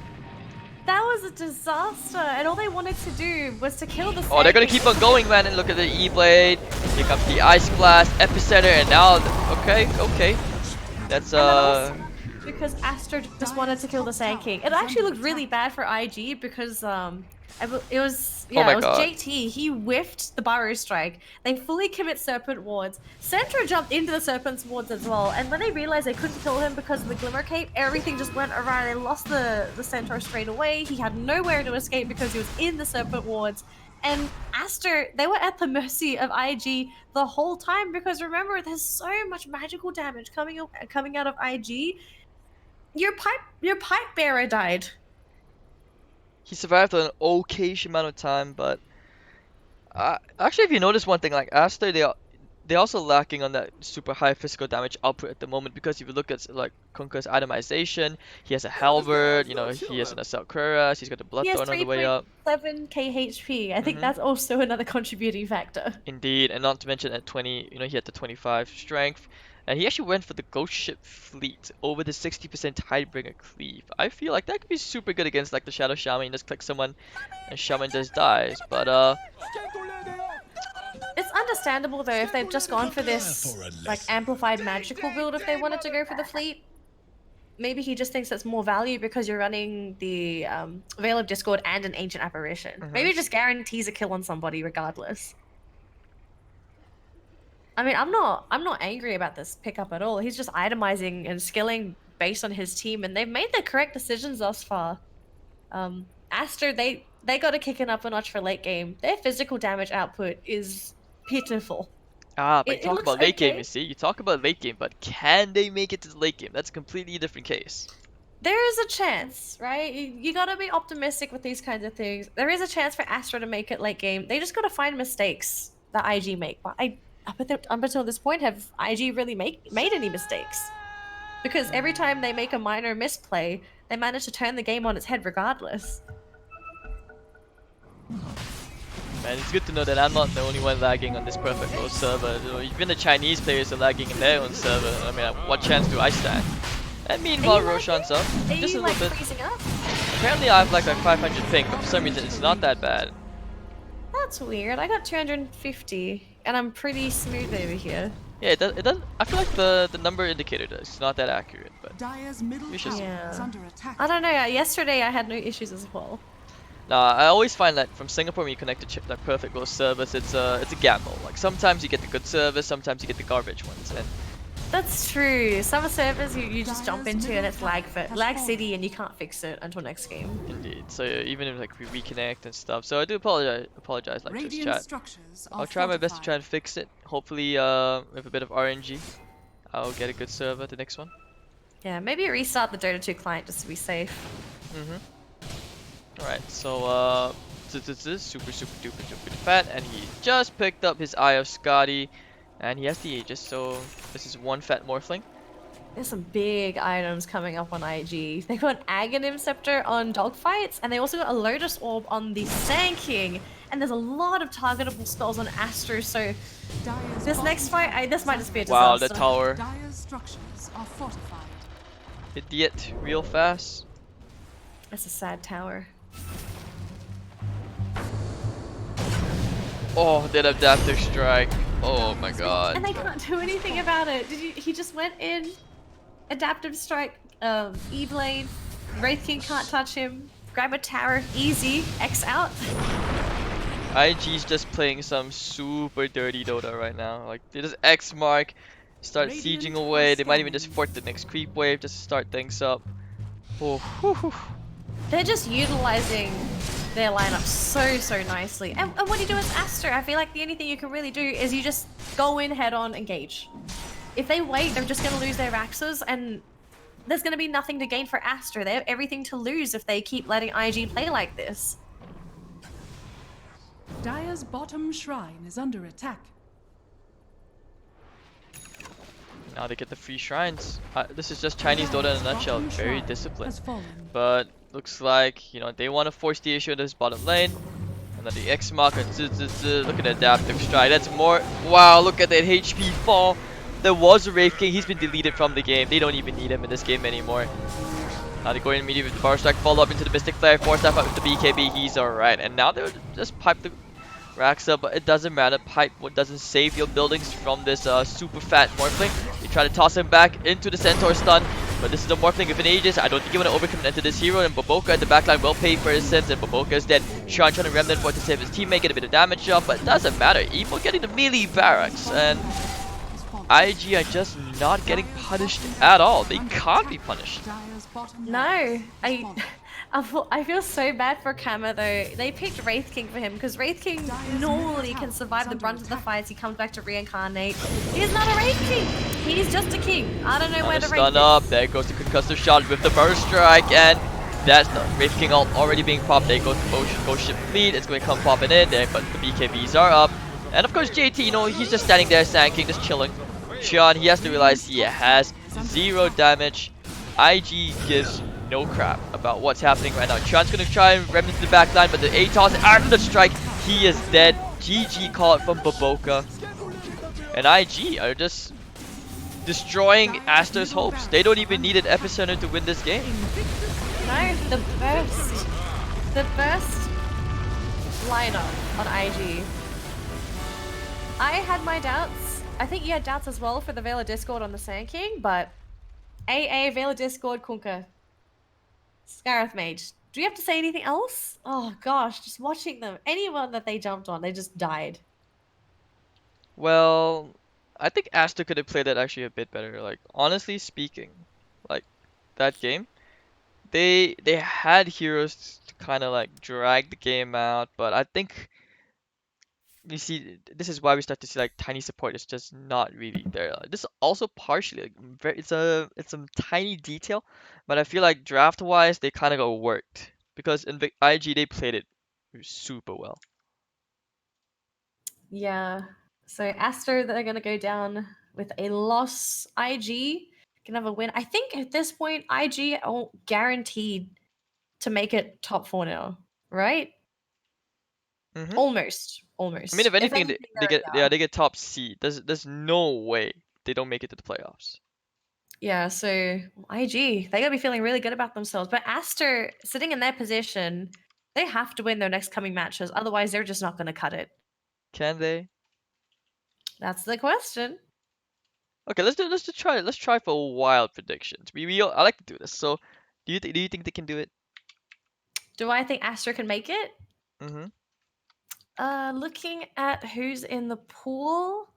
That was a disaster, and all they wanted to do was to kill the Oh, they're gonna keep on going, man, and look at the E-Blade. Here comes the Ice Blast, Epicenter, and now, okay. That's, because Aster just wanted to kill the Sand King. It actually looked really bad for IG because, it was JT. He whiffed the Burrow Strike. They fully commit Serpent Wards. Centra jumped into the Serpent's Wards as well, and when they realized they couldn't kill him because of the Glimmer Cape, everything just went awry. They lost the Centaur straight away. He had nowhere to escape because he was in the Serpent Wards. And Aster, they were at the mercy of IG the whole time because remember, there's so much magical damage coming out of IG. Your pipe bearer died. he survived an okay amount of time, but actually, if you notice one thing, like Aster, they're also lacking on that super high physical damage output at the moment, because if you look at like Kunka's itemization, he has a halberd, you know, he has an assault cuirass, he's got the He has bloodthorn on the way up. 3.7k HP. I think Mhm. that's also another contributing factor. Indeed, and not to mention at 20, you know, he had the 25 strength, and he actually went for the ghost ship fleet over the 60% Tidebringer cleave. I feel like that could be super good against like the Shadow Shaman. You just click someone, and Shaman just dies. But It's understandable though if they've just gone for this like amplified magical build if they wanted to go for the fleet. Maybe he just thinks it's more value because you're running the Veil of Discord and an Ancient Apparition. Maybe it just guarantees a kill on somebody regardless. I mean, I'm not angry about this pickup at all. He's just itemizing and skilling based on his team, and they've made the correct decisions thus far. Aster, they got to kick it up a notch for late game. Their physical damage output is pitiful. but you It talk looks about late game, okay. you see? You talk about late game, but can they make it to the late game? That's a completely different case. There is a chance, right? You gotta be optimistic with these kinds of things. There is a chance for Astra to make it late game. They just gotta find mistakes that IG make. But up until this point, have IG really made any mistakes? Because every time they make a minor misplay, they manage to turn the game on its head regardless. Man, it's good to know that I'm not the only one lagging on this Perfect World server. You know, even the Chinese players are lagging in their own server. I mean, what chance do I stand? And meanwhile, Roshan's up. Are Just you a like little bit. freezing up? Apparently I have like 500 ping, but for some reason it's not that bad. That's weird. I got 250, and I'm pretty smooth over here. Yeah, it does. I feel like the number indicator does. It's not that accurate, but Dire's middle You should- tower Yeah. is under attack. I don't know. Yesterday I had no issues as well. nah, I always find that from Singapore when you connect to like Perfect World servers, it's a gamble. Like sometimes you get the good servers, sometimes you get the garbage ones, and That's true. Some servers you just jump Dire's into and middle it's lag tower has lag fallen. city and you can't fix it until next game. indeed. So even if like we reconnect and stuff, so I do apologize like just Radiant chat. structures are I'll try my best to try fortified. and fix it. Hopefully, with a bit of RNG, I'll get a good server the next one. Yeah, maybe restart the Dota 2 client just to be safe. Alright, so this is super duper fat, and he just picked up his Eye of Scotty, and he has the Aegis, so this is one fat morphling. There's some big items coming up on IG. They got an Aghanim Scepter on Dogfights, and they also got a Lotus Orb on the Sand King. And there's a lot of targetable spells on Aster, so Dire's this next bottom fight, this might just be a Wow, disaster. the tower. Dire's structures are fortified. Idiot, real fast. That's a sad tower. Oh, that adaptive strike. Oh my god. And they can't do anything about it. He just went in, adaptive strike, E-Blade, Wraith King can't touch him, grab a tower, easy, X out. IG's just playing some super dirty Dota right now. Like, they just X mark, start Radiant sieging away. They might even scanned. just fort the next creep wave just to start things up. Oh, whew, whew. They're just utilizing their lineup so nicely. And what do you do as Aster? I feel like the only thing you can really do is you just go in head on, engage. If they wait, they're just going to lose their Raxes, and there's going to be nothing to gain for Aster. They have everything to lose if they keep letting IG play like this. Dire's bottom shrine is under attack. Now they get the free shrines. This is just Chinese Dota in a nutshell. Bottom Very shrine disciplined. has fallen. But looks like, you know, they want to force the issue into this bottom lane. And then the X marker. Look at the adaptive strike. That's more. Wow, look at that HP fall. There was a Wraith King. He's been deleted from the game. They don't even need him in this game anymore. Now they go in immediately with the Bar Strike, follow up into the Mystic Flare, force that out with the BKB. He's alright. And now they'll just pipe the racks up, but it doesn't matter. Pipe what doesn't save your buildings from this super fat Morphling. You try to toss him back into the Centaur stun, but this is a Morphling with an Aegis. I don't think you want to overcommit into this hero, and Boboka at the backline will pay for his sins, and Boboka is dead. Sean trying to Remnant for it to save his teammate, get a bit of damage up, but it doesn't matter. Evil getting the melee barracks, and Has fallen. IG are just not getting punished at all. They can't be punished. Dire's bottom No, barracks has fallen. I feel so bad for Kama though. They picked Wraith King for him because Wraith King normally can survive the brunt of the fights. He comes back to reincarnate. He's not a Wraith King. He's just a king. I don't know where the Wraith Stun up, there goes the concussive shot with the burst strike, and that's the Wraith King ult already being popped. There goes the Ghost Ship Fleet, it's going to come popping in there, but the BKBs are up. And of course JT, you know, he's just standing there sanking, just chilling. Sean, he has to realize he has 0 damage. IG gives no crap about what's happening right now. Sean's gonna try and ram into the back line, but the ATOS after the strike, he is dead. GG call it from Baboka. And IG are just destroying Aster's hopes. They don't even need an epicenter to win this game. No, the best lineup on IG. I had my doubts. I think you had doubts as well for the Vela Discord on the Sand King, but AA, Vela Discord, Kunka, Scarith Mage. Do you have to say anything else? Oh gosh, just watching them. Anyone that they jumped on, they just died. Well, I think Aster could have played that actually a bit better. Like, honestly speaking, like that game, they had heroes to kind of like drag the game out, but I think you see this is why we start to see like tiny support is just not really there. Like, this also partially like, it's a tiny detail, but I feel like draft wise they kind of got worked because in IG they played it super well. Yeah. So Aster, they're gonna go down with a loss. IG can have a win. I think at this point, IG are guaranteed to make it top 4 now, right? Hmm. Almost. I mean, if anything, they get yeah. they get top seed. There's no way they don't make it to the playoffs. Yeah, so IG, they gotta be feeling really good about themselves. But Aster, sitting in their position, they have to win their next coming matches. Otherwise, they're just not gonna cut it. Can they? That's the question. Okay, let's try for wild predictions. I like to do this. So, do you think they can do it? Do I think Aster can make it? Mm-hmm. Looking at who's in the pool,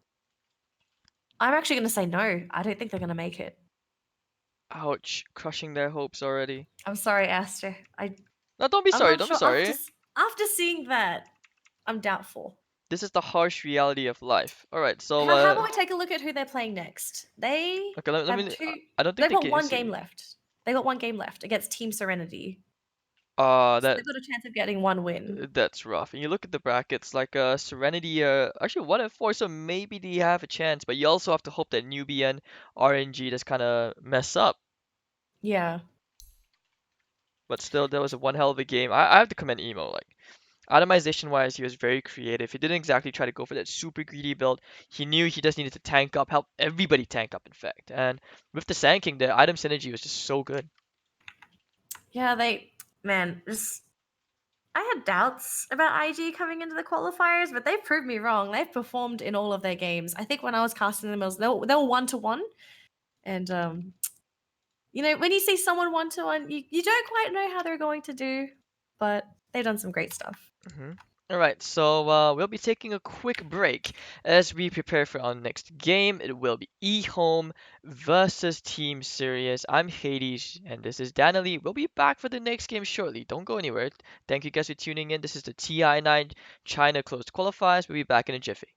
I'm actually gonna say no. I don't think they're gonna make it. Ouch, crushing their hopes already. I'm sorry, Aster. No, don't be I'm sorry. not Don't be sure. sorry. After seeing that, I'm doubtful. This is the harsh reality of life. All right, so How about we take a look at who they're playing next? They okay, let have me. two. I don't think They've they got can one see. game left. They got one game left against Team Serenity. So That they've got a chance of getting one win. that's rough. And you look at the brackets, like Serenity, actually 1-4, so maybe they have a chance. But you also have to hope that Newbie and RNG just kind of mess up. Yeah. But still, that was a one hell of a game. I have to commend Emo. Like itemization wise, he was very creative. He didn't exactly try to go for that super greedy build. He knew he just needed to tank up, help everybody tank up, in fact. And with the Sand King, the item synergy was just so good. Yeah, just I had doubts about IG coming into the qualifiers, but they've proved me wrong. They've performed in all of their games. I think when I was casting them, they were 1-1, and when you see someone 1-1, you don't quite know how they're going to do, but they've done some great stuff. All right, so we'll be taking a quick break as we prepare for our next game. It will be eHome versus Team Sirius. I'm Hades, and this is Danelie. We'll be back for the next game shortly. Don't go anywhere. Thank you guys for tuning in. This is the TI9 China Closed Qualifiers. We'll be back in a jiffy.